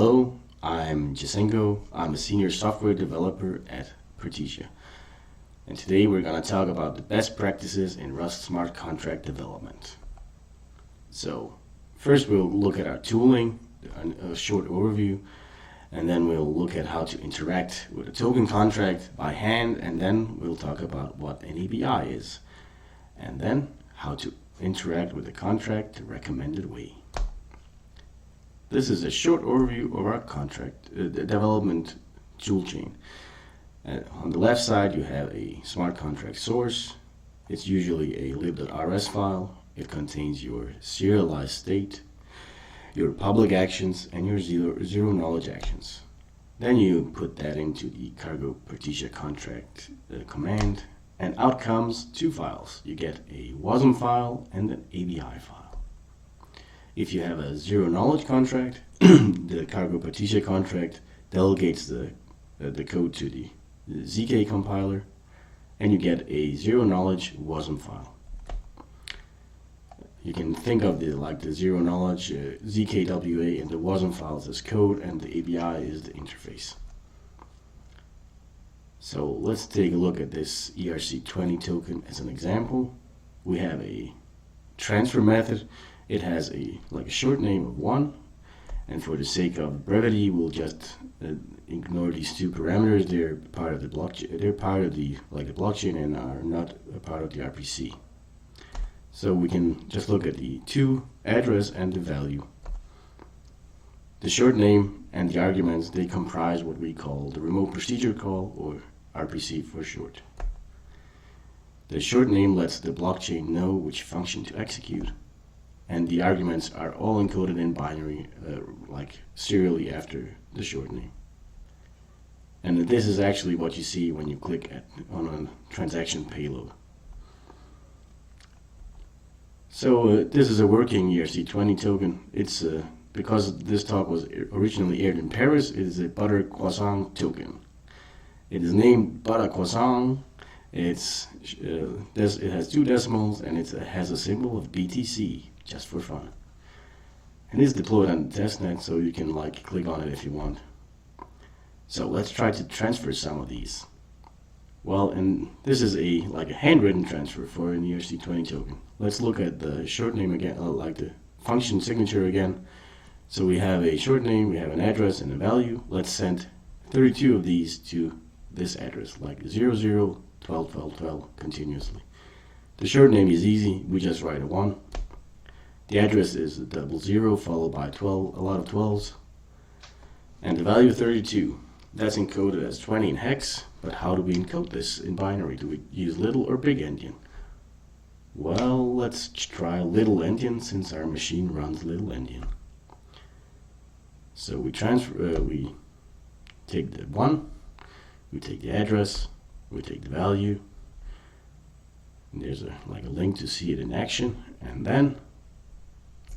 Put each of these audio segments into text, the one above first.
Hello, I'm Jesenko. I'm a senior software developer at Partisia. And today we're going to talk about the best practices in Rust smart contract development. So first we'll look at our tooling, a short overview, and then we'll look at how to interact with a token contract by hand, and then we'll talk about what an API is, and then how to interact with the contract the recommended way. This is a short overview of our contract development toolchain. On the left side you have a smart contract source. It's usually a lib.rs file. It contains your serialized state, your public actions, and your zero knowledge actions. Then you put that into the cargo Partisia contract command, and out comes two files. You get a WASM file and an ABI file. If you have a zero knowledge contract, the cargo Partisia contract delegates the code to the ZK compiler, and you get a zero knowledge WASM file. You can think of the zero knowledge ZKWA and the WASM files as code, and the ABI is the interface. So let's take a look at this ERC20 token as an example. We have a transfer method. It has a short name of 1, and for the sake of brevity we'll just ignore these two parameters. They're part of the blockchain. They're part of the blockchain and are not a part of the RPC. So we can just look at the address and the value. The short name and the arguments, they comprise what we call the remote procedure call, or RPC for short. The short name lets the blockchain know which function to execute, and the arguments are all encoded in binary, serially after the short name. And this is actually what you see when you click on a transaction payload. So this is a working ERC20 token. It's because this talk was originally aired in Paris, it is a butter croissant token. It is named butter croissant. It has 2 decimals, and it has a symbol of BTC, just for fun. And it's deployed on the testnet, so you can click on it if you want. So let's try to transfer some of these. Well, and this is a handwritten transfer for an ERC20 token. Let's look at the short name again, the function signature again. So we have a short name, we have an address and a value. Let's send 32 of these to this address, 00, 12, 12, 12 continuously. The short name is easy, we just write a 1. The address is 00 followed by 12, a lot of 12s. And the value 32, that's encoded as 20 in hex. But how do we encode this in binary? Do we use little or big endian? Well, let's try little endian, since our machine runs little endian. So we take the 1, we take the address, we take the value, and there's a link to see it in action, and then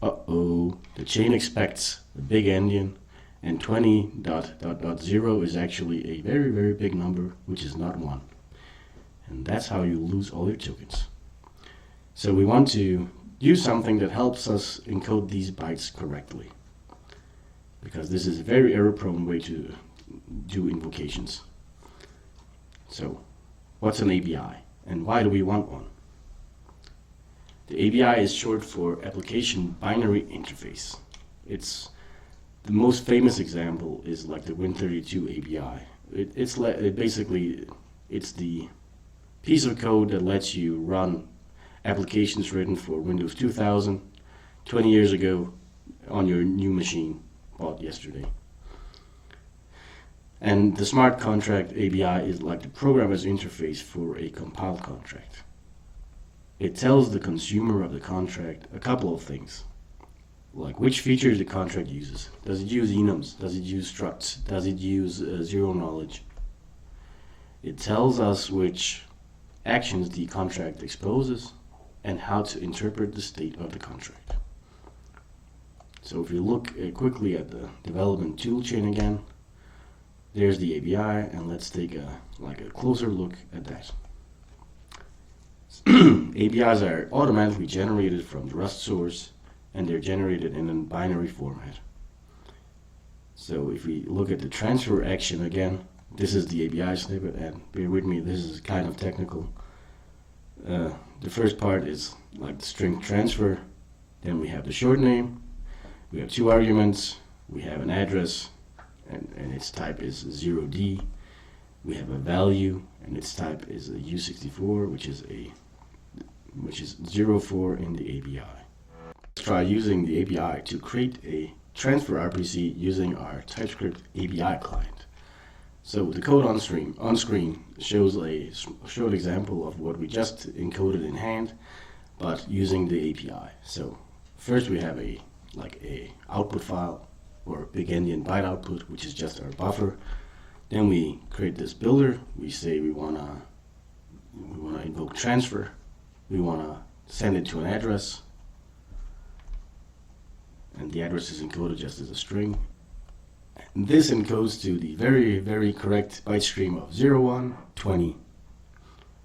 the chain expects a big endian, and 20.0 is actually a very, very big number, which is not 1. And that's how you lose all your tokens. So we want to do something that helps us encode these bytes correctly, because this is a very error-prone way to do invocations. So what's an ABI, and why do we want one? The ABI is short for Application Binary Interface. The most famous example is the Win32 ABI. It's the piece of code that lets you run applications written for Windows 2000 20 years ago on your new machine bought yesterday. And the smart contract ABI is like the programmer's interface for a compiled contract. It tells the consumer of the contract a couple of things, like which features the contract uses. Does it use enums? Does it use structs? Does it use zero knowledge? It tells us which actions the contract exposes and how to interpret the state of the contract. So if you look quickly at the development toolchain again, there's the ABI, and let's take a closer look at that. ABIs are automatically generated from the Rust source, and they're generated in a binary format. So if we look at the transfer action again, this is the API snippet, and bear with me, this is kind of technical. The first part is like the string transfer, then we have the short name, we have 2 arguments, we have an address, and its type is 0D, we have a value, and its type is a U64, which is 04 in the API. Let's try using the API to create a transfer RPC using our TypeScript API client. So the code on screen shows a short example of what we just encoded in hand, but using the API. So first we have a output file, or big endian byte output, which is just our buffer. Then we create this builder. We say we wanna invoke transfer. We wanna send it to an address, and the address is encoded just as a string. And this encodes to the very, very correct byte stream of 01, 20.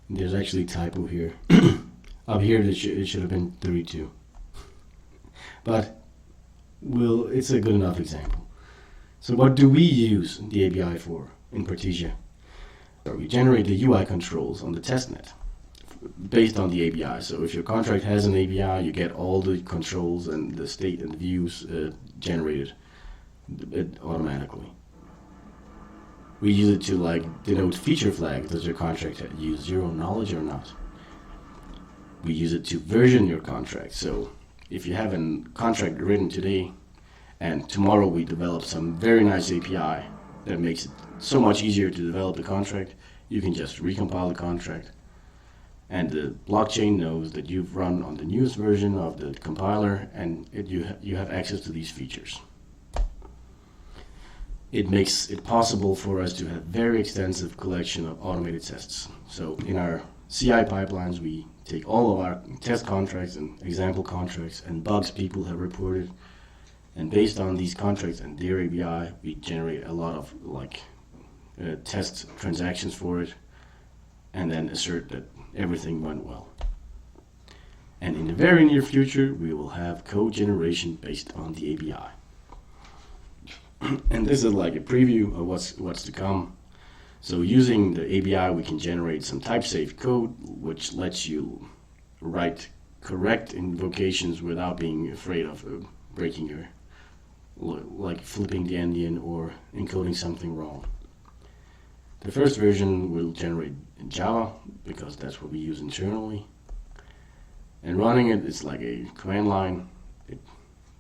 And there's actually a typo here. Up here it should have been 32. But it's a good enough example. So what do we use the API for in Partisia? We generate the UI controls on the testnet based on the API. So if your contract has an API, you get all the controls and the state and the views generated automatically. We use it to denote feature flag. Does your contract use 0 knowledge or not? We use it to version your contract. So if you have a contract written today and tomorrow we develop some very nice API that makes it so much easier to develop the contract, you can just recompile the contract, and the blockchain knows that you've run on the newest version of the compiler, and you have access to these features. It makes it possible for us to have very extensive collection of automated tests. So in our CI pipelines, we take all of our test contracts and example contracts and bugs people have reported, and based on these contracts and their API, we generate a lot of test transactions for it, and then assert that everything went well. And in the very near future, we will have code generation based on the API. And this is like a preview of what's to come. So using the API, we can generate some type-safe code, which lets you write correct invocations without being afraid of breaking your, flipping the endian or encoding something wrong. The first version will generate in Java, because that's what we use internally. And running it is like a command line. It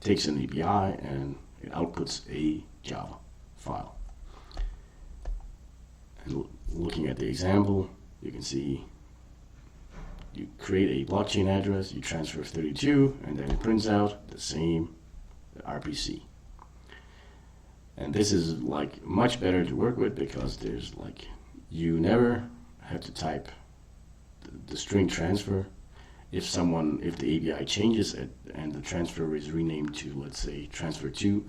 takes an API and it outputs a Java file. And looking at the example, you can see you create a blockchain address, you transfer 32, and then it prints out the same RPC. And this is much better to work with, because there's you never have to type the string transfer. If the API changes it and the transfer is renamed to, let's say, transfer 2,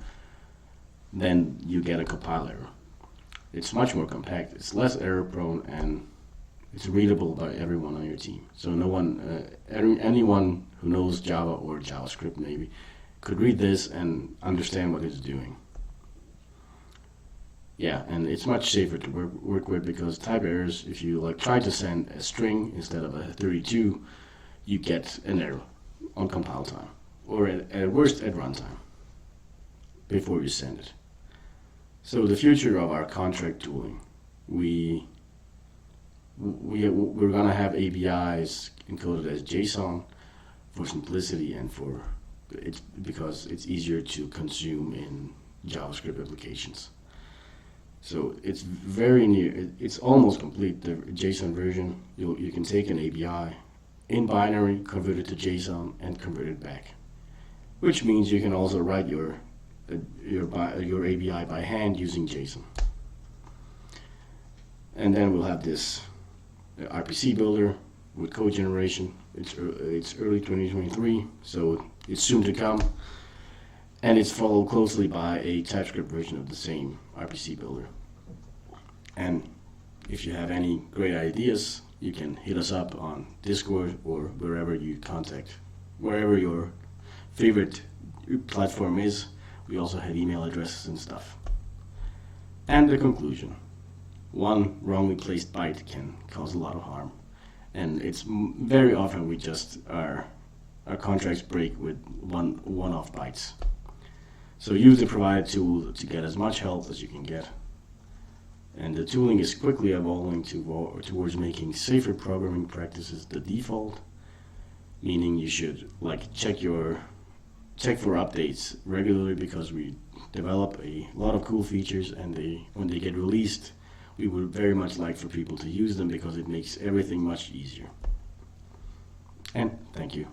then you get a compile error. It's much more compact, it's less error prone, and it's readable by everyone on your team. So anyone who knows Java or JavaScript maybe could read this and understand what it's doing. Yeah, and it's much safer to work with, because type errors, if you try to send a string instead of a 32, you get an error on compile time, or at worst at runtime, before you send it. So the future of our contract tooling, we're gonna have APIs encoded as JSON for simplicity and because it's easier to consume in JavaScript applications. So it's very near, it's almost complete, the JSON version. You can take an API in binary, convert it to JSON, and convert it back. Which means you can also write your API by hand using JSON. And then we'll have this RPC builder with code generation. It's early 2023, so it's soon to come. And it's followed closely by a TypeScript version of the same RPC builder. And if you have any great ideas, you can hit us up on Discord or wherever your favorite platform is. We also have email addresses and stuff. And the conclusion. One wrongly placed byte can cause a lot of harm. And it's very often our contracts break with one-off bytes. So use the provided tool to get as much help as you can get. And the tooling is quickly evolving towards making safer programming practices the default, meaning you should check for updates regularly, because we develop a lot of cool features, and when they get released, we would very much like for people to use them because it makes everything much easier. And thank you.